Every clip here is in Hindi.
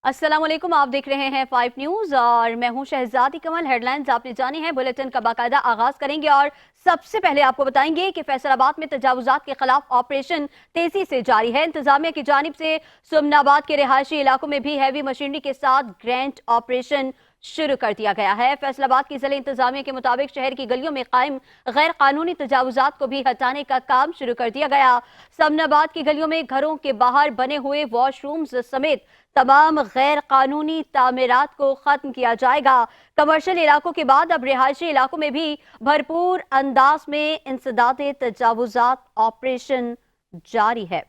अस्सलाम वालेकुम, आप देख रहे हैं 5 न्यूज और मैं हूं शहजादी कमल। हेडलाइंस आपने जानी है, बुलेटिन का बाकायदा आगाज करेंगे और सबसे पहले आपको बताएंगे कि फैसलाबाद में तजावुजात के खिलाफ ऑपरेशन तेजी से जारी है। इंतजामिया की जानिब से सुमनाबाद के रिहायशी इलाकों में भी हैवी मशीनरी के साथ ग्रैंड ऑपरेशन शुरू कर दिया गया है। फैसलाबाद की जिले इंतजामिया के मुताबिक शहर की गलियों में कायम गैर कानूनी तजावुजात को भी हटाने का काम शुरू कर दिया गया। समनाबाद की गलियों में घरों के बाहर बने हुए वॉशरूम्स समेत तमाम गैर कानूनी तामीरात को खत्म किया जाएगा। कमर्शियल इलाकों के बाद अब रिहायशी इलाकों में भी भरपूर अंदाज में इंसदाद तजावुजात ऑपरेशन जारी है।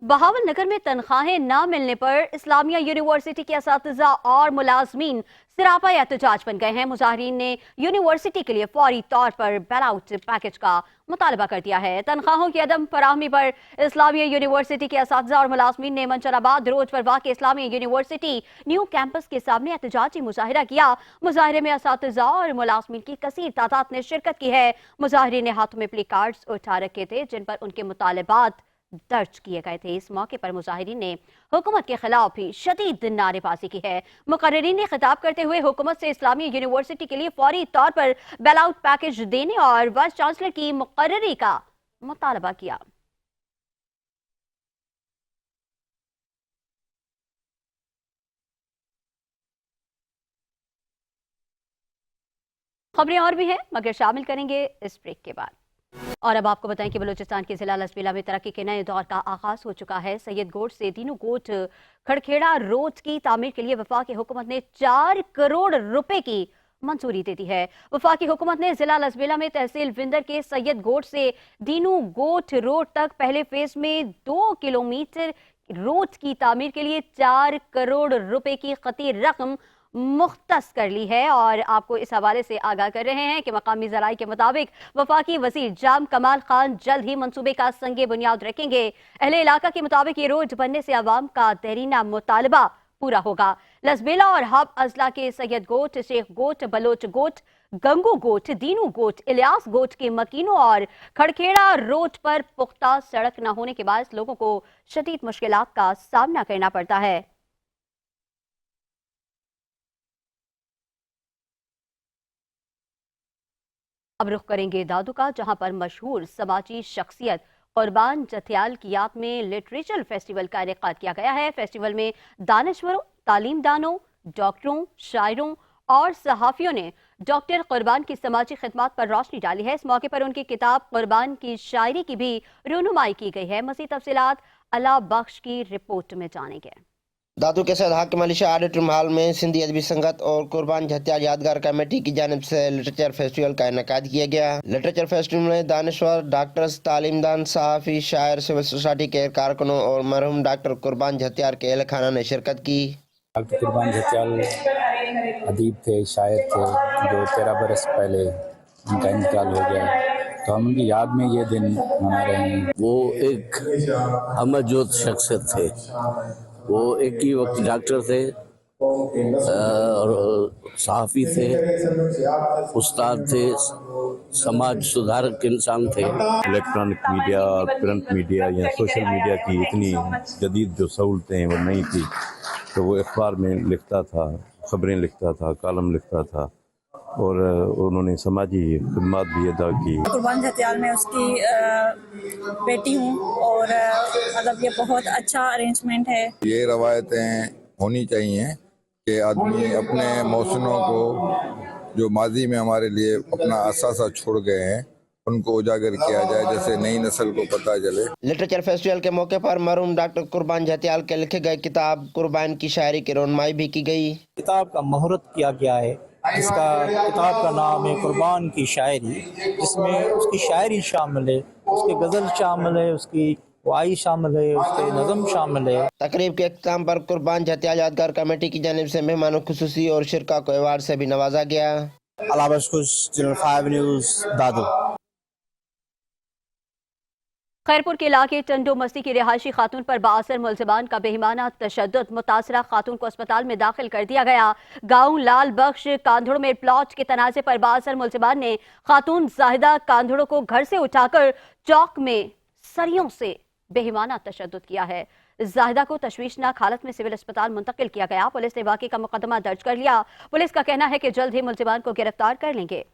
बहावल नगर में तनख्वाहें न मिलने पर इस्लामिया यूनिवर्सिटी के असातिज़ा और मुलाजमीन सरापा एहतजाज बन गए हैं। मुजाहिरीन ने यूनिवर्सिटी के लिए फौरी तौर पर बेल आउट पैकेज का मुतालबा कर दिया है। तनख्वाहों की अदम फराहमी पर इस्लामिया यूनिवर्सिटी के असातिज़ा और मुलाजमीन ने मंशराबाद रोड पर वाक़ इस्लामिया यूनिवर्सिटी न्यू कैंपस के सामने एहतजाजी मुजाहिरा किया। मुजाहिरे में असातिज़ा और मुलाजमीन की कसीर तादाद ने शिरकत की है। मुजाहिरीन ने हाथों में प्ले कार्ड्स उठा रखे थे जिन पर उनके मुतालबात दर्ज किए गए थे। इस मौके पर मुजाहिरीन ने हुकूमत के खिलाफ भी शदीद नारेबाजी की है। मुकर्रिरीन ने खिताब करते हुए हुकूमत से इस्लामी यूनिवर्सिटी के लिए फौरी तौर पर बेल आउट पैकेज देने और वाइस चांसलर की मुकर्ररी का मुतालबा किया। खबरें और भी हैं मगर शामिल करेंगे इस ब्रेक के बाद। और अब आपको बताएं कि बलूचिस्तान के जिला लसबेला में तरक्की के नए दौर का आगाज हो चुका है। सैयद गोट से दीनू गोट खड़खेड़ा रोड की तामीर के लिए वफाकी हुकूमत ने 4 करोड़ रुपए की मंजूरी दे दी है। वफाकी हुकूमत ने जिला लसबेला में तहसील विंदर के सैयद गोट से दीनू गोट रोड तक पहले फेज में 2 किलोमीटर रोड की तामीर के लिए 4 करोड़ रुपए की खती रकम मुख्तस कर ली है। और आपको इस हवाले से आगाह कर रहे हैं कि मकामी जराई के मुताबिक वफाकी वजीर जाम कमाल खान जल्द ही मंसूबे का संगे बुनियाद रखेंगे। अहले इलाका के मुताबिक ये रोड बनने से अवाम का देरीना मुतालबा पूरा होगा। लसबेला और हब अजला के सैयद गोट, शेख गोट, बलोच गोट, गंगू गोट, दीनू गोट, इलियास गोट के मकीनों और खड़खेड़ा रोड पर पुख्ता सड़क न होने के बाद लोगों को शदीद मुश्किलात का सामना करना पड़ता है। अब रुख करेंगे दादू का, जहां पर मशहूर समाजी शख्सियत कुर्बान जथियाल की याद में लिटरेचर फेस्टिवल का इनेकाद किया गया है। फेस्टिवल में दानिश्वरों, तालीमदानों, डॉक्टरों, शायरों और सहाफ़ियों ने डॉक्टर कुर्बान की समाजी खिदमत पर रोशनी डाली है। इस मौके पर उनकी किताब कुर्बान की शायरी की भी रूनुमाई की गई है। मज़ीद तफसीलात अला बख्श की रिपोर्ट में जानेंगे। दादू के साथ हाकिम अली शाह ऑडिटोरियम हॉल में सिंधी अदबी संगत और कुर्बान जथियाल यादगार कमेटी की जानिब से लिटरेचर फेस्टिवल का इनेकाद किया गया। लिटरेचर फेस्टिवल में दानिश्वर, डॉक्टर्स, तालीमदान, सहाफ़ी, शायर, सिविल सोसाइटी के कारकुनों और मरहूम डॉक्टर कुर्बान जथियाल के अहल खाना ने शिरकत की। डॉक्टर कुर्बान जथियाल अदीब थे, शायर थे, जो 13 बरस पहले उनका इंतकाल हो गया, तो हम उनकी याद में ये दिन मना रहे हैं। वो एक अमरजोत शख्सियत थे। वो एक ही वक्त डॉक्टर थे और सहाफ़ी थे, उस्ताद थे, समाज सुधारक इंसान थे। इलेक्ट्रॉनिक मीडिया और प्रिंट मीडिया या सोशल मीडिया की इतनी जदीद जो सहूलतें वो नहीं थी, तो वो अखबार में लिखता था, खबरें लिखता था, कॉलम लिखता था और उन्होंने समाजी खिदमत भी अदा की। कुर्बान जथियाल में उसकी बेटी हूँ और मतलब ये बहुत अच्छा अरेंजमेंट है। ये रवायतें होनी चाहिए कि आदमी अपने मौसनों को जो माजी में हमारे लिए अपना असासा छोड़ गए हैं उनको उजागर किया जाए, जैसे नई नस्ल को पता चले। लिटरेचर फेस्टिवल के मौके पर मरहूम डॉक्टर कुर्बान जथियाल के लिखे गए किताब कुर्बान की शायरी की रोनमाई भी की गई। किताब का मुहूर्त किया गया है, जिसका किताब का नाम है कुर्बान की शायरी, जिसमें उसकी शायरी शामिल है, उसके गज़ल शामिल है, उसकी वाई शामिल है, उसके नज़म शामिल है। तकरीब के इख्तिताम पर कुर्बान जथियाल यादगार कमेटी की जानिब से मेहमानों खुसूसी और शिरका को अवार्ड से भी नवाजा गया। अलावा खुश, चैनल 5 न्यूज़, दादू। खैरपुर के इलाके टंडो मस्ती की रिहायशी खातून पर बाअसर मुलजिमान का बेईमाना तशद्दुद, मुतासरा खातून को अस्पताल में दाखिल कर दिया गया। गांव लाल बख्श कांधड़ों में प्लॉट के तनाजे पर बाअसर मुलजिमान ने खातून जाहिदा कांधड़ों को घर से उठाकर चौक में सरियों से बेईमाना तशद्दुद किया है। जाहिदा को तशवीशनाक हालत में सिविल अस्पताल मुंतकिल किया गया। पुलिस ने वाक़े का मुकदमा दर्ज कर लिया। पुलिस का कहना है कि जल्द ही मुलजिमान को गिरफ्तार कर लेंगे।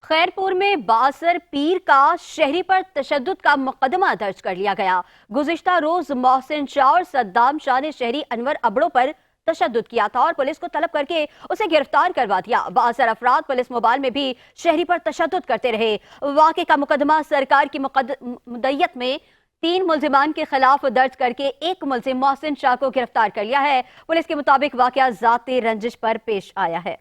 खैरपुर में बाअसर पीर का शहरी पर तशद्दुद का मुकदमा दर्ज कर लिया गया। गुज़िश्ता रोज मोहसिन शाह और सद्दाम शाह ने शहरी अनवर अबड़ों पर तशद्दुद किया था और पुलिस को तलब करके उसे गिरफ्तार करवा दिया। बाअसर अफराद पुलिस मोबाइल में भी शहरी पर तशद्दुद करते रहे। वाक़े का मुकदमा सरकार की मुद्दत में 3 मुलजिमान के खिलाफ दर्ज करके एक मुलजिम मोहसिन शाह को गिरफ्तार कर लिया है। पुलिस के मुताबिक वाक़या ज़ाती रंजिश पर पेश आया है।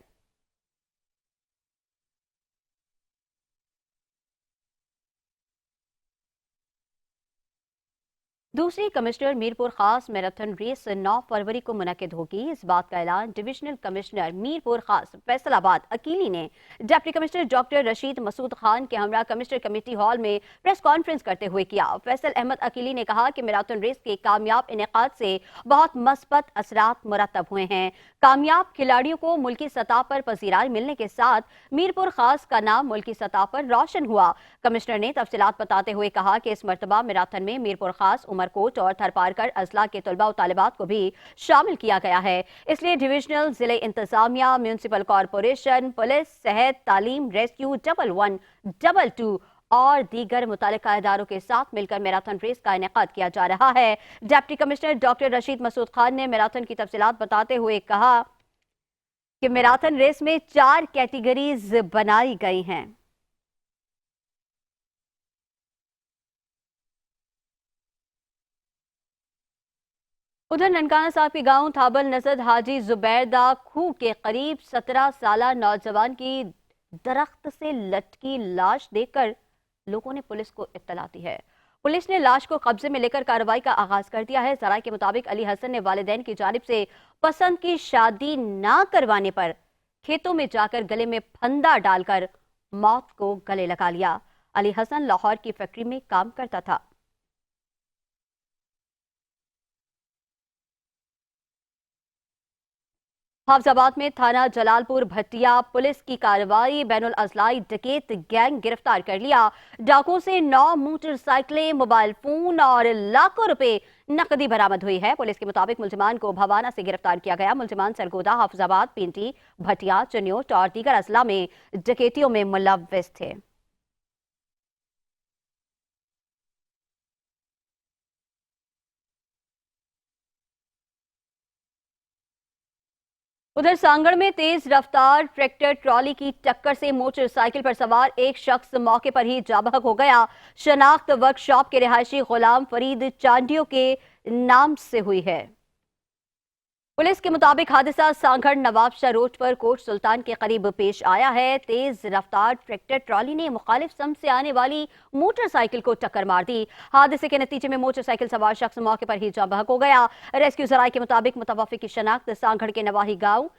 दूसरी कमिश्नर मीरपुर खास मैराथन रेस 9 फरवरी को मुनक्किद होगी। इस बात का ऐलान डिविजनल कमिश्नर मीरपुर खास फैसलाबाद अकीली ने deputy commissioner doctor Rashid Masood Khan के हमरा कमिश्नर कमेटी हॉल में प्रेस कॉन्फ्रेंस करते हुए किया। फैसल अहमद अकीली ने कहा कि मैराथन रेस के कामयाब इनेकाद से बहुत मस्बत असरात मुरतब हुए हैं। कामयाब खिलाड़ियों को मुल्की सतह पर पसीराई मिलने के साथ मीरपुर खास का नाम मुल्की सतह पर रोशन हुआ। कमिश्नर ने तफसीलात बताते हुए कहा कि इस मरतबा मैराथन में मीरपुर खास, उमरकोट और थरपारकर अजला के तलबा और तालिबात को भी शामिल किया गया है। इसलिए डिविजनल, जिले इंतजामिया, म्यूनसिपल कॉरपोरेशन, पुलिस, सेहत, तालीम, रेस्क्यू, 111, 22 और दीगर मुतालिका इदारों के साथ मिलकर मैराथन रेस का इनेकाद किया जा रहा है। Deputy commissioner doctor Rashid Masood Khan ने मैराथन की तफसीलात बताते हुए कहा कि मैराथन रेस में 4 कैटेगरीज बनाई गई हैं। उधर ननकाना साहब के गांव थाबल नसद हाजी जुबैरदा खूह के करीब 17 साला नौजवान की दरख्त से लटकी लाश देखकर लोगों ने पुलिस को इत्तला दी है। पुलिस ने लाश को कब्जे में लेकर कार्रवाई का आगाज कर दिया है। जराये के मुताबिक अली हसन ने वालिदैन की जानिब से पसंद की शादी ना करवाने पर खेतों में जाकर गले में फंदा डालकर मौत को गले लगा लिया। अली हसन लाहौर की फैक्ट्री में काम करता था। हाफजाबाद में थाना जलालपुर भट्टिया पुलिस की कार्रवाई, बैनुल अजलाई डकैत गैंग गिरफ्तार कर लिया। डाकुओं से 9 मोटरसाइकिलें, मोबाइल फोन और लाखों रुपए नकदी बरामद हुई है। पुलिस के मुताबिक मुलजिमान को भवाना से गिरफ्तार किया गया। मुलजिमान सरगोदा, हाफजाबाद, पिंटी, भटिया, चन्योट और दीगर अजला में डकैतियों में मुलव्विस थे। उधर सांगड़ में तेज रफ्तार ट्रैक्टर ट्रॉली की टक्कर से मोटरसाइकिल पर सवार एक शख्स मौके पर ही जाबहक हो गया। शनाख्त वर्कशॉप के रिहायशी गुलाम फरीद चांडियों के नाम से हुई है। पुलिस के मुताबिक हादसा सांगड़ नवाबशाह रोड पर कोट सुल्तान के करीब पेश आया है। तेज रफ्तार ट्रैक्टर ट्रॉली ने मुखालिफ सम से आने वाली मोटरसाइकिल को टक्कर मार दी। हादसे के नतीजे में मोटरसाइकिल सवार शख्स मौके पर ही जाँ बहक हो गया। रेस्क्यू जराये के मुताबिक मुतवफ़्फ़ी की शनाख्त सांगड़ के नवाही गांव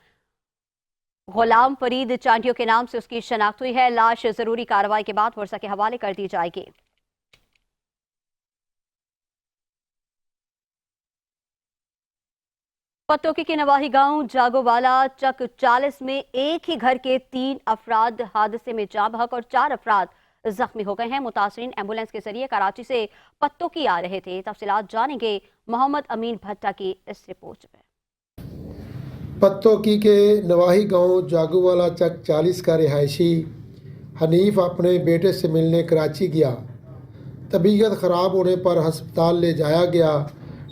गुलाम फरीद चांडियों के नाम से उसकी शनाख्त हुई है। लाश जरूरी कार्रवाई के बाद वर्षा के हवाले कर दी जाएगी। पत्तोकी के नवाही गांव जागोवाला चक 40 में एक ही घर के 3 अफराद हादसे में जाँ बहक और 4 अफराद जख्मी हो गए हैं। मुतासरीन एम्बुलेंस के जरिए कराची से पत्तोकी आ रहे थे। तफसीलात जानेंगे मोहम्मद अमीन भट्टा की इस रिपोर्ट में। पत्तोकी के नवाही गांव जागोवाला चक 40 का रिहायशी हनीफ अपने बेटे से मिलने कराची गया। तबीयत ख़राब होने पर हस्पताल ले जाया गया।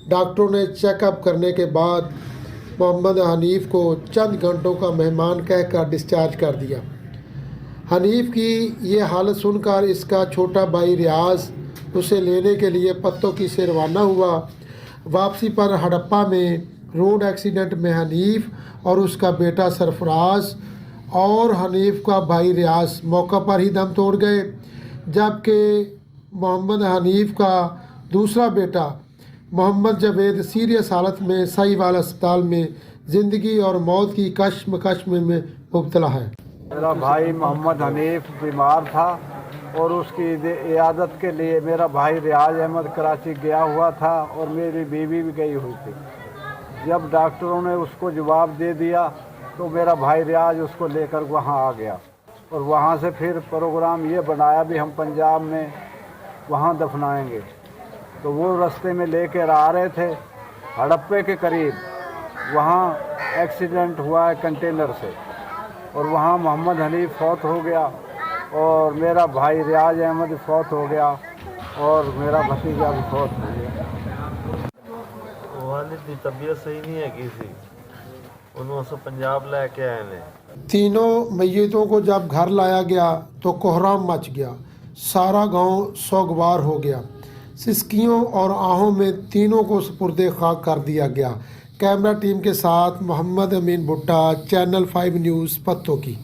डॉक्टरों ने चेकअप करने के बाद मोहम्मद हनीफ को चंद घंटों का मेहमान कहकर डिस्चार्ज कर दिया। हनीफ की ये हालत सुनकर इसका छोटा भाई रियाज उसे लेने के लिए पत्तोकी से रवाना हुआ। वापसी पर हड़प्पा में रोड एक्सीडेंट में हनीफ और उसका बेटा सरफराज और हनीफ का भाई रियाज मौका पर ही दम तोड़ गए, जबकि मोहम्मद हनीफ का दूसरा बेटा मोहम्मद जावेद सीरियस हालत में साहिवाल अस्पताल में जिंदगी और मौत की कश्मकश में मुब्तला है। मेरा भाई मोहम्मद हनीफ बीमार था और उसकी इयादत के लिए मेरा भाई रियाज अहमद कराची गया हुआ था और मेरी बीवी भी गई हुई थी। जब डॉक्टरों ने उसको जवाब दे दिया तो मेरा भाई रियाज उसको लेकर वहाँ आ गया और वहाँ से फिर प्रोग्राम ये बनाया भी हम पंजाब में वहाँ दफनाएंगे। तो वो रास्ते में लेकर आ रहे थे, हड़प्पे के करीब वहाँ एक्सीडेंट हुआ है कंटेनर से और वहाँ मोहम्मद हनीफ फौत हो गया और मेरा भाई रियाज अहमद फौत हो गया और मेरा भतीजा भी फौत हो गया। वालिद की तबीयत सही नहीं है किसी, उन्होंने पंजाब लेके आए ने। तीनों मैयतों को जब घर लाया गया तो कोहराम मच गया, सारा गांव सोगवार हो गया। सिसकियों और आहों में तीनों को सुपुर्दे खाक कर दिया गया। कैमरा टीम के साथ मोहम्मद अमीन भुट्टा, चैनल 5 न्यूज़ पत्तों की।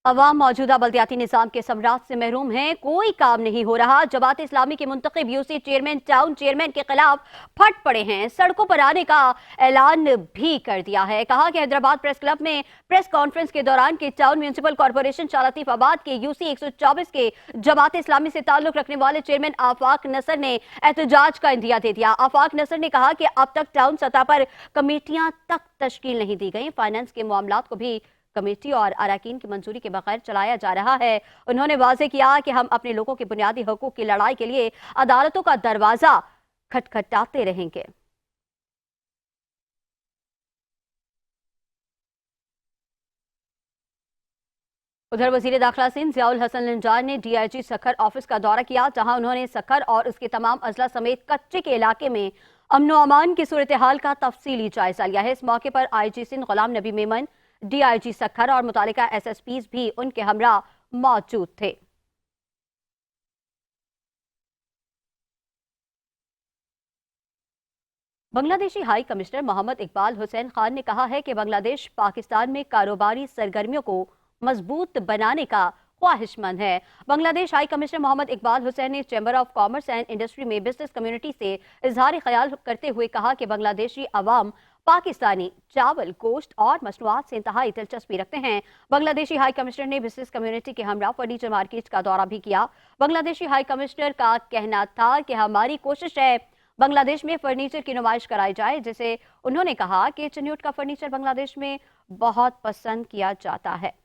अवाम मौजूदा बल्दियाती निज़ाम के सम्राट से महरूम हैं, कोई काम नहीं हो रहा। जमात इस्लामी के मुंतखब यूसी चेयरमैन टाउन चेयरमैन के खिलाफ फट पड़े हैं, सड़कों पर आने का ऐलान भी कर दिया है। कहा कि हैदराबाद प्रेस क्लब में प्रेस कॉन्फ्रेंस के दौरान के टाउन म्यूनसिपल कॉरपोरेशन शालतीफाबाद के यूसी 124 के जमात इस्लामी से ताल्लुक रखने वाले चेयरमैन आफाक नसर ने एहतजाज का इंदिया दे दिया। आफाक नसर ने कहा कि अब तक टाउन सतह पर कमेटियां तक तश्कील नहीं दी गई, फाइनेंस के मामलात को भी कमेटी और अरकान की मंजूरी के बगैर चलाया जा रहा है। उन्होंने वाज़ेह किया कि हम अपने लोगों के बुनियादी हकूक की लड़ाई के लिए अदालतों का दरवाजा खटखटाते रहेंगे। उधर वजीर दाखिला सिंध ज़ियाउल हसन लंजार ने DIG सखर ऑफिस का दौरा किया, जहां उन्होंने सखर और उसके तमाम अजला समेत कच्चे के इलाके में अमनो अमान की सूरत हाल का तफसीली जायजा लिया है। इस मौके पर IG सिंध गुलाम नबी मेमन, DIG सखर और मुतालिका SSPs भी उनके हमरा मौजूद थे। बांग्लादेशी हाई कमिश्नर मोहम्मद इकबाल हुसैन खान ने कहा है कि बांग्लादेश पाकिस्तान में कारोबारी सरगर्मियों को मजबूत बनाने का ख्वाहिशमंद है। बांग्लादेश हाई कमिश्नर मोहम्मद इकबाल हुसैन ने chamber of commerce and industry में बिजनेस कम्युनिटी से इजहार ख्याल करते हुए कहा कि बांग्लादेशी अवाम पाकिस्तानी चावल, गोश्त और मसनूआत से इंतहाई दिलचस्पी रखते हैं। बांग्लादेशी हाई कमिश्नर ने बिजनेस कम्युनिटी के हमरा फर्नीचर मार्केट का दौरा भी किया। बांग्लादेशी हाई कमिश्नर का कहना था कि हमारी कोशिश है बांग्लादेश में फर्नीचर की नुमाइश कराई जाए, जिसे उन्होंने कहा कि चिन्यूट का फर्नीचर बांग्लादेश में बहुत पसंद किया जाता है।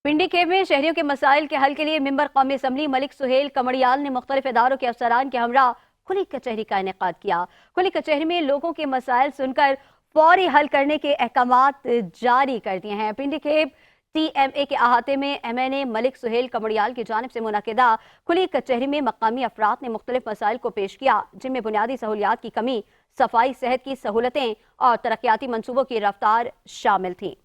पिंडी खेब में शहरियों के मसाइल के हल के लिए मेंबर कौमी असम्बली मलिक सुहेल कमड़ियाल ने मुख्तलिफ इदारों के अफसरान के हमरा खुली कचहरी का इनेकाद किया। खुली कचहरी में लोगों के मसाइल सुनकर फौरी हल करने के अहकामात जारी कर दिए हैं। पिंडी खेब TMA के अहाते में MNA मलिक सुहेल कमड़ियाल की जानिब से मुनक़िदा खुली कचहरी में मकामी अफराद ने मुख्तलिफ मसाइल को पेश किया, जिनमें बुनियादी सहूलियात की कमी, सफाई, सेहत की सहूलतें और तरक्याती मनसूबों की रफ्तार शामिल थी।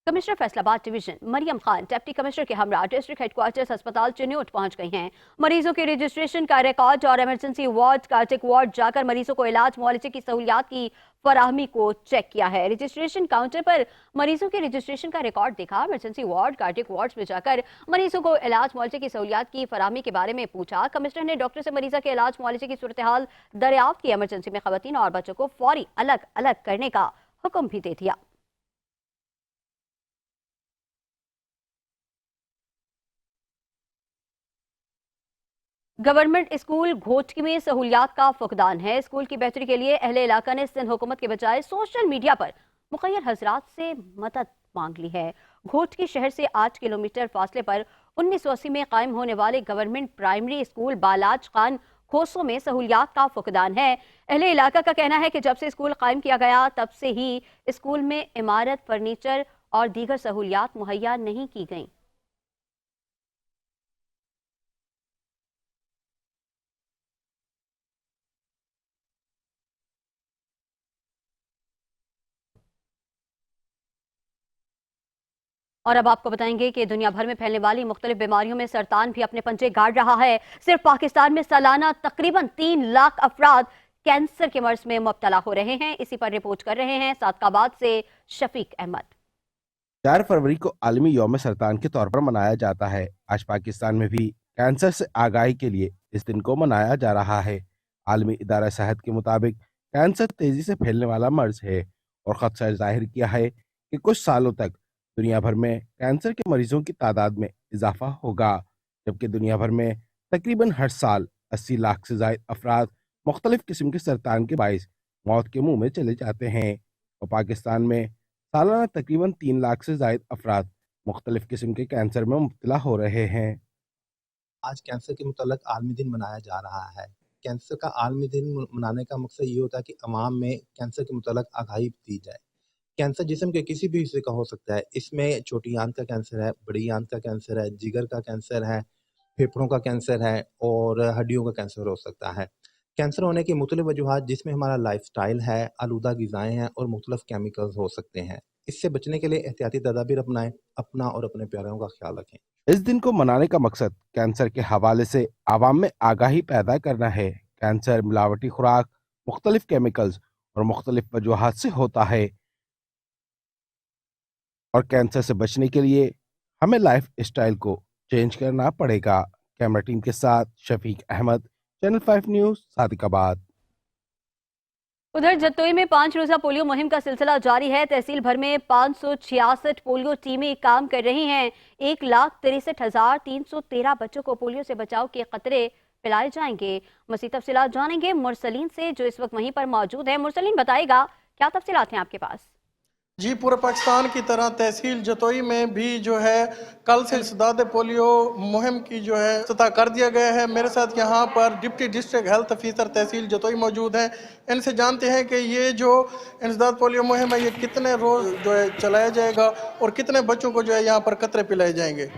Commissioner Faisalabad division Maryam Khan deputy commissioner के हमरा डिस्ट्रिक्ट हेडक्वार्टर्स अस्पताल चिन्यूट पहुंच गई हैं। मरीजों के रजिस्ट्रेशन का रिकॉर्ड और इमरजेंसी वार्ड, कार्डिक वार्ड जाकर मरीजों को इलाज मुआलजे की सहूलियात की फराहमी को चेक किया है। रजिस्ट्रेशन काउंटर पर मरीजों के रजिस्ट्रेशन का रिकॉर्ड देखा। इमरजेंसी वार्ड, कार्डिक वार्ड में जाकर मरीजों को इलाज मुआलजे की सहूलियात की फराहमी के बारे में पूछा। कमिश्नर ने डॉक्टर से मरीजा के इलाज मुआलजे की सूरत हाल दरियाफ्त की। इमरजेंसी में खवातीन और बच्चों को फौरी अलग अलग करने का हुक्म भी दे दिया। गवर्नमेंट स्कूल घोटकी में सहूलियात का फुकदान है। स्कूल की बेहतरी के लिए अहले इलाका ने सिंध हुकूमत के बजाय सोशल मीडिया पर मुखय्यर हजरात से मदद मांग ली है। घोटकी शहर से 8 किलोमीटर फासले पर 1980 में कायम होने वाले गवर्नमेंट प्राइमरी स्कूल बालाज खान खोसों में सहूलियात का फुकदान है। अहले इलाका का कहना है कि जब से स्कूल कायम किया गया तब से ही स्कूल में इमारत, फर्नीचर और दीगर सहूलियात मुहैया नहीं की गई। और अब आपको बताएंगे कि दुनिया भर में फैलने वाली मुख्तलिफ बीमारियों में सरतान भी अपने पंजे गाड़ रहा है। सिर्फ पाकिस्तान में सालाना तकरीबन 3 लाख अफराद कैंसर के मर्ज में मुब्तला हो रहे हैं। इसी पर रिपोर्ट कर रहे हैं सादकाबाद से शफीक अहमद। 4 फरवरी को आलमी यौम सरतान के तौर पर मनाया जाता है। आज पाकिस्तान में भी कैंसर से आगाही के लिए इस दिन को मनाया जा रहा है। आलमी इदारा सेहत के मुताबिक कैंसर तेजी से फैलने वाला मर्ज है और खदशा जाहिर किया है कि कुछ सालों तक दुनिया भर में कैंसर के मरीजों की तादाद में इजाफा होगा, जबकि दुनिया भर में तकरीबन हर साल 80 लाख से ज़ायद अफराद मुख्तलिफ किस्म के सरतान के बाइस मौत के मुंह में चले जाते हैं और पाकिस्तान में सालाना तकरीबन 3 लाख से ज़ायद अफराद मुख्तलिफ किस्म के कैंसर में मुब्तला हो रहे हैं। आज कैंसर के मुतल्लक आलमी दिन मनाया जा रहा है। कैंसर का आलमी दिन मनाने का मकसद ये होता है कि अवाम में कैंसर के मुतल्लक आगाही दी जाए। कैंसर जिस्म के किसी भी हिस्से का हो सकता है। इसमें छोटी आंत का कैंसर है, बड़ी आंत का कैंसर है, जिगर का कैंसर है, फेफड़ों का कैंसर है और हड्डियों का कैंसर हो सकता है। कैंसर होने की मुख्तलिफ वजूहात जिसमें हमारा लाइफस्टाइल है, आलूदा ग़िज़ाएँ हैं और मुख्तलिफ केमिकल्स हो सकते हैं। इससे बचने के लिए एहतियाती तदाबीर अपनाएं, अपना और अपने प्यारों का ख्याल रखें। इस दिन को मनाने का मकसद कैंसर के हवाले से आवाम में आगाही पैदा करना है। कैंसर मिलावटी खुराक, मुख्तलिफ केमिकल्स और मुख्तलिफ वजूहात से होता है और कैंसर से बचने के लिए हमें लाइफ स्टाइल को चेंज करना पड़ेगा। कैमरा टीम के साथ शफीक अहमद, चैनल 5 न्यूज़, सादिकाबाद। उधर जतोई में 5 रोजा पोलियो मुहिम का सिलसिला जारी है। तहसील भर में 566 पोलियो टीमें काम कर रही हैं। 1,63,313 बच्चों को पोलियो से बचाव के खतरे पिलाए जाएंगे। मज़ीद तफसीलात जानेंगे मुरसलीन से, जो इस वक्त वहीं पर मौजूद है। मुरसलीन, बताएगा क्या तफसीलात हैं आपके पास? जी, पूरे पाकिस्तान की तरह तहसील जतोई में भी जो है कल से इंसदाद पोलियो मुहिम की जो है इफ्तिताह कर दिया गया है। मेरे साथ यहाँ पर डिप्टी डिस्ट्रिक्ट हेल्थ ऑफिसर तहसील जतोई मौजूद हैं। इनसे जानते हैं कि ये जो इंसदाद पोलियो मुहिम है ये कितने रोज़ जो है चलाया जाएगा और कितने बच्चों को जो है यहाँ पर कतरे पिलाए जाएंगे।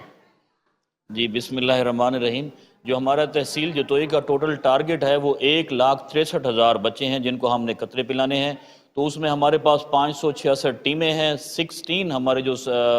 जी, बिस्मिल्लाहिर्रहमानिर्रहीम। जो हमारा तहसील जतोई का टोटल टारगेट है वो 1,63,000 बच्चे हैं जिनको हमने कतरे पिलाने हैं। तो उसमें हमारे पास 566 टीमें हैं, 16 हमारे जो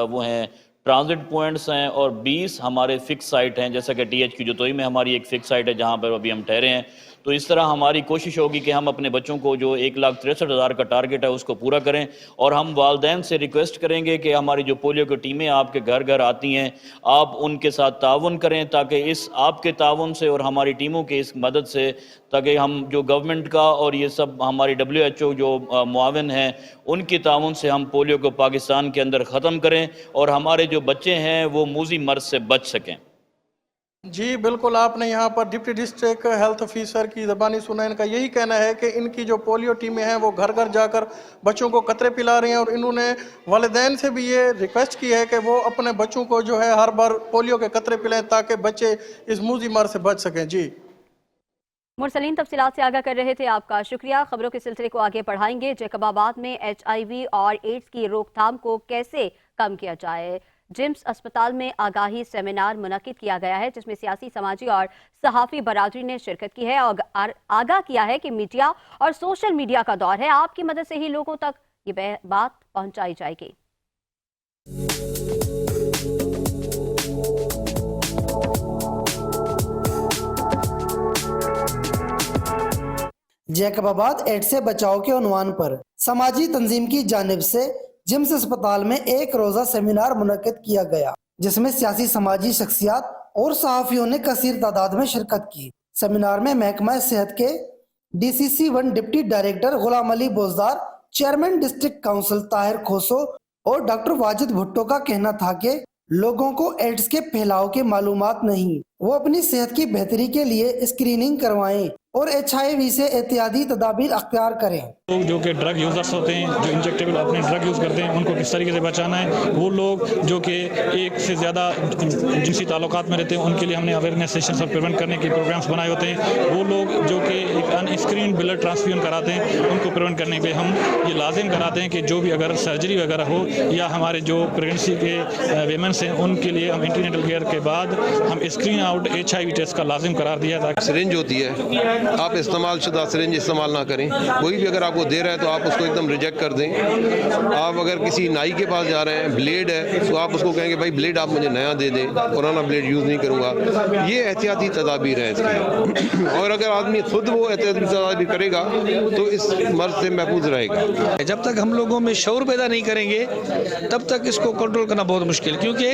वो हैं ट्रांजिट पॉइंट्स हैं और 20 हमारे फिक्स साइट हैं, जैसा कि THQ जतोई में हमारी एक फिक्स साइट है जहां पर अभी हम ठहरे हैं। तो इस तरह हमारी कोशिश होगी कि हम अपने बच्चों को जो 1,63,000 का टारगेट है उसको पूरा करें और हम वालदैन से रिक्वेस्ट करेंगे कि हमारी जो पोलियो की टीमें आपके घर घर आती हैं, आप उनके साथ ताउन करें ताकि इस आपके ताउन से और हमारी टीमों की इस मदद से ताकि हम जो गवर्नमेंट का और ये सब हमारी WHO जो मुआविन हैं उनकी ताउन से हम पोलियो को पाकिस्तान के अंदर ख़त्म करें और हमारे जो बच्चे हैं वो मूजी मर्ज से बच सकें। जी बिल्कुल, आपने यहाँ पर डिप्टी डिस्ट्रिक्ट हेल्थ ऑफिसर की ज़बानी सुना। इनका यही कहना है कि इनकी जो पोलियो टीमें हैं वो घर घर जाकर बच्चों को कतरे पिला रही हैं और इन्होंने वालिदैन से भी ये रिक्वेस्ट की है कि वो अपने बच्चों को जो है हर बार पोलियो के कतरे पिलाएं ताकि बच्चे इस मूजी मर से बच सकें। जी मुरसलीन तफसीलात से आगाह कर रहे थे, आपका शुक्रिया। खबरों के सिलसिले को आगे बढ़ाएंगे। जैकबाबाद में HIV और एड्स की रोकथाम को कैसे कम किया जाए, जिम्स अस्पताल में आगाही सेमिनार मुनक्किद किया गया है जिसमें सियासी, समाजी और सहाफ़ी बरादरी ने शिरकत की है और आगाह किया है कि मीडिया और सोशल मीडिया का दौर है। आपकी मदद से ही लोगों तक ये बात पहुंचाई जाएगी। जैकबाबाद एड्स से बचाव के उन्वान पर समाजी तंजीम की जानिब से जिम्स अस्पताल में एक रोजा सेमिनार मुनक्किद किया गया जिसमें सियासी, समाजी शख्सियात और सहाफियों ने कसीर तादाद में शिरकत की। सेमिनार में महकमा सेहत के DCC 1 deputy director Ghulam Ali Bozdar, chairman district council Tahir Khoso और डॉक्टर वाजिद भुट्टो का कहना था कि लोगों को एड्स के फैलाव की मालूमात नहीं, वो अपनी सेहत की बेहतरी के लिए स्क्रीनिंग करवाएं और HIV से एहतियाती तदाबीर अख्तियार करें। लोग जो कि ड्रग यूज़र्स होते हैं, जो इंजेक्टेबल अपने ड्रग यूज़ करते हैं, उनको किस तरीके से बचाना है। वो लोग जो कि एक से ज़्यादा जिनसी ताल्लुकात में रहते हैं उनके लिए हमने अवेयरनेस सेशंस और प्रिवेंट करने के प्रोग्राम्स बनाए होते हैं। वो लोग जो कि एक अनस्क्रीन ब्लड ट्रांसफ्यूजन कराते हैं उनको प्रिवेंट करने पे हम ये लाजिम कराते हैं कि जो भी अगर सर्जरी वगैरह हो या हमारे जो प्रेगनेंसी के वीमेंस हैं उनके लिए हम एंटीनेटल केयर के बाद हम स्क्रीन आउट HIV टेस्ट का लाजिम करार दिया था। सिरिंज होती है, आप इस्तेमाल शुदा सिरिंज इस्तेमाल ना करें। कोई भी अगर आपको दे रहा है तो आप उसको एकदम रिजेक्ट कर दें। आप अगर किसी नाई के पास जा रहे हैं, ब्लेड है, तो आप उसको कहेंगे भाई ब्लेड आप मुझे नया दे दें, पुराना ब्लेड यूज़ नहीं करूँगा। ये एहतियाती तदाबीर है इसकी। और अगर आदमी खुद वो एहतियाती तदाबीर करेगा तो इस मर्ज से महफूज रहेगा। जब तक हम लोगों में शऊर पैदा नहीं करेंगे तब तक इसको कंट्रोल करना बहुत मुश्किल, क्योंकि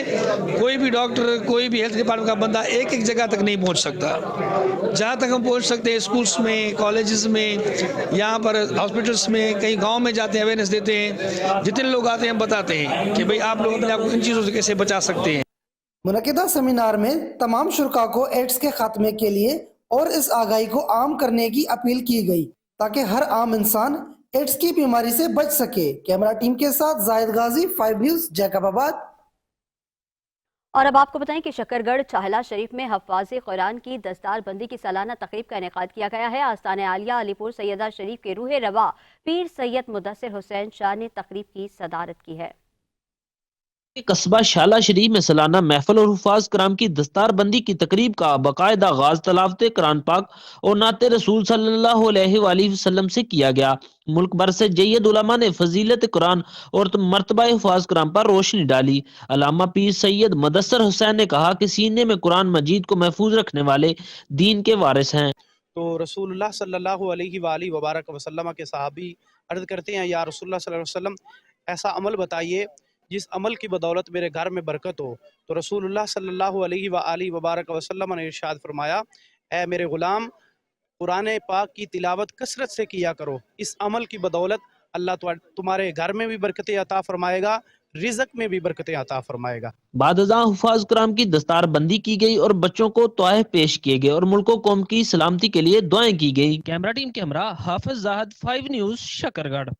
कोई भी डॉक्टर, कोई भी हेल्थ डिपार्टमेंट का बंदा एक एक जगह तक नहीं पहुंच सकता। जहां तक हम पहुंच सकते हैं, स्कूल्स में, कॉलेजेस में, यहाँ पर हॉस्पिटल्स में, कहीं गांव में जाते हैं, अवेयरनेस देते हैं। जितने लोग आते हैं बताते हैं कि भाई आप लोग अपने आप को इन चीज़ों से कैसे बचा सकते हैं। मुनक़िदा सेमिनार में तमाम शुरका को एड्स के खात्मे के लिए और इस आगाही को आम करने की अपील की गई ताकि हर आम इंसान एड्स की बीमारी से बच सके। कैमरा टीम के साथ जाहिद गाजी, 5 न्यूज़, जैकबाबाद। और अब आपको बताएं कि शकरगढ़ चाहला शरीफ में हफ्फाज़े कुरान की दस्तार बंदी की सालाना तकरीब का इनेकाद किया गया है। आस्ताने आलिया अलीपुर सैयदा शरीफ के रूह रवा पीर सैयद मुदस्सिर हुसैन शाह ने तकरीब की सदारत की है। कस्बा शाला शरीफ में सालाना महफिल और हुफाज कराम की दस्तार बंदी की तकरीब का बाकायदा आगाज तलावते कुरान पाक और नाते रसूल सल्लल्लाहु अलैहि वसल्लम से किया गया। मुल्क भर से जय्यद उलमा ने फजीलत कुरान और मर्तबा हुफाज कराम पर रोशनी डाली। अल्लामा पीर सैयद मुदस्सिर हुसैन ने कहा कि सीने में कुरान मजीद को महफूज रखने वाले दीन के वारिस हैं। तो रसूलुल्लाह सल्लल्लाहु अलैहि वसल्लम के सहाबी अर्ज करते हैं, या रसूलुल्लाह सल्लल्लाहु अलैहि वसल्लम ऐसा अमल बताइए जिस अमल की बदौलत मेरे घर में बरकत हो। तो रसूलुल्लाह सल्लल्लाहु अलैहि वसल्लम ने इरशाद फरमाया, ऐ मेरे गुलाम, कुरान पाक की तिलावत कसरत से किया करो। इस अमल की बदौलत अल्लाह तुम्हारे घर में भी बरकतें अता फरमाएगा, रिज़्क में भी बरकतें अता फरमाएगा। बादजा हुफाज कराम की दस्तार बंदी की गई और बच्चों को तोहफे पेश किए गए और मुल्क कौम की सलामती के लिए दुआएं की गई। कैमरा टीम के हमरा हाफिज जाहिद, 5 न्यूज़, शकरगढ़।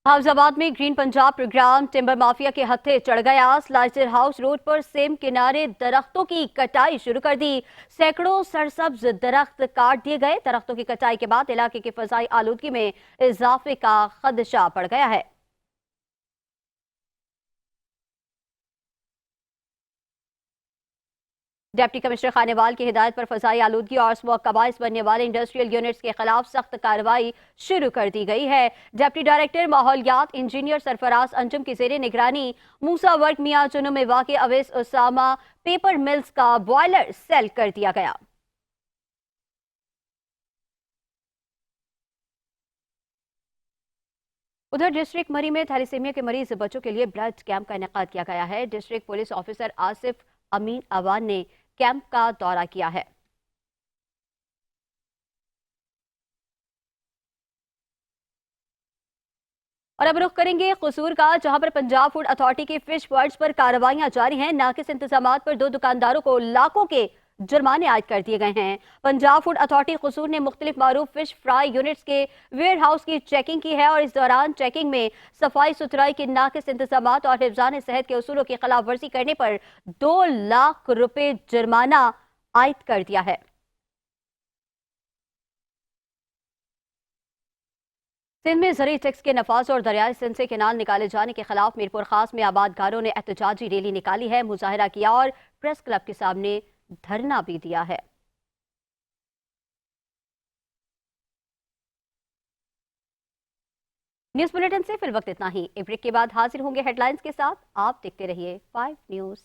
हाफिजाबाद में green Punjab programme timber mafia के हत्थे चढ़ गया। स्लाइसर हाउस रोड पर सेम किनारे दरख्तों की कटाई शुरू कर दी। सैकड़ों सरसब्ज दरख्त काट दिए गए। दरख्तों की कटाई के बाद इलाके की फजाई आलूदगी में इजाफे का खदशा बढ़ गया है। डिप्टी कमिश्नर खानेवाल की हिदायत पर फजाई आलूदगी और स्मोक का बाइस बनने वाले इंडस्ट्रियल यूनिट्स के खिलाफ सख्त कार्रवाई शुरू कर दी गई है। डिप्टी डायरेक्टर माहौलियात इंजीनियर सरफराज अंजुम की जेर निगरानी मूसा वर्क मियां चुनू में वाक़ अवैस उसामा पेपर मिल्स का बॉयलर सेल कर दिया गया। उधर डिस्ट्रिक्ट मरी में थैलेसीमिया के मरीज बच्चों के लिए ब्लड कैंप का इनेकाद किया गया है। डिस्ट्रिक्ट पुलिस ऑफिसर आसिफ अमीन अवान ने कैंप का दौरा किया है। और अब रुख करेंगे कसूर का, जहां पर पंजाब फूड अथॉरिटी के फिश पॉइंट्स पर कार्रवाइयां जारी हैं। नाकिस इंतजामात पर 2 दुकानदारों को लाखों के जुर्माने आयद कर दिए गए हैं। पंजाब फूड अथॉरिटी कसूर ने मुख्तलिफ मारूफ फिश फ्राई यूनिट्स के वेयर हाउस की चेकिंग की है और इस दौरान चेकिंग में सफाई सुथराई के नाकिस इंतजामात और हिफ्जान सेहत के उसूलों की खिलाफ वर्जी करने पर 2 लाख रुपए जुर्माना आयद कर दिया है। सिंध में ज़री टैक्स के नफाज और दरियाई सिंध से केनाल निकाले जाने के खिलाफ मीरपुर खास में आबादगारों ने एहतजाजी रैली निकाली है, मुजाहिरा किया और प्रेस क्लब के सामने धरना भी दिया है। न्यूज़ बुलेटिन से फिल वक्त इतना ही। एक ब्रेक के बाद हाजिर होंगे हेडलाइंस के साथ। आप देखते रहिए 5 न्यूज़।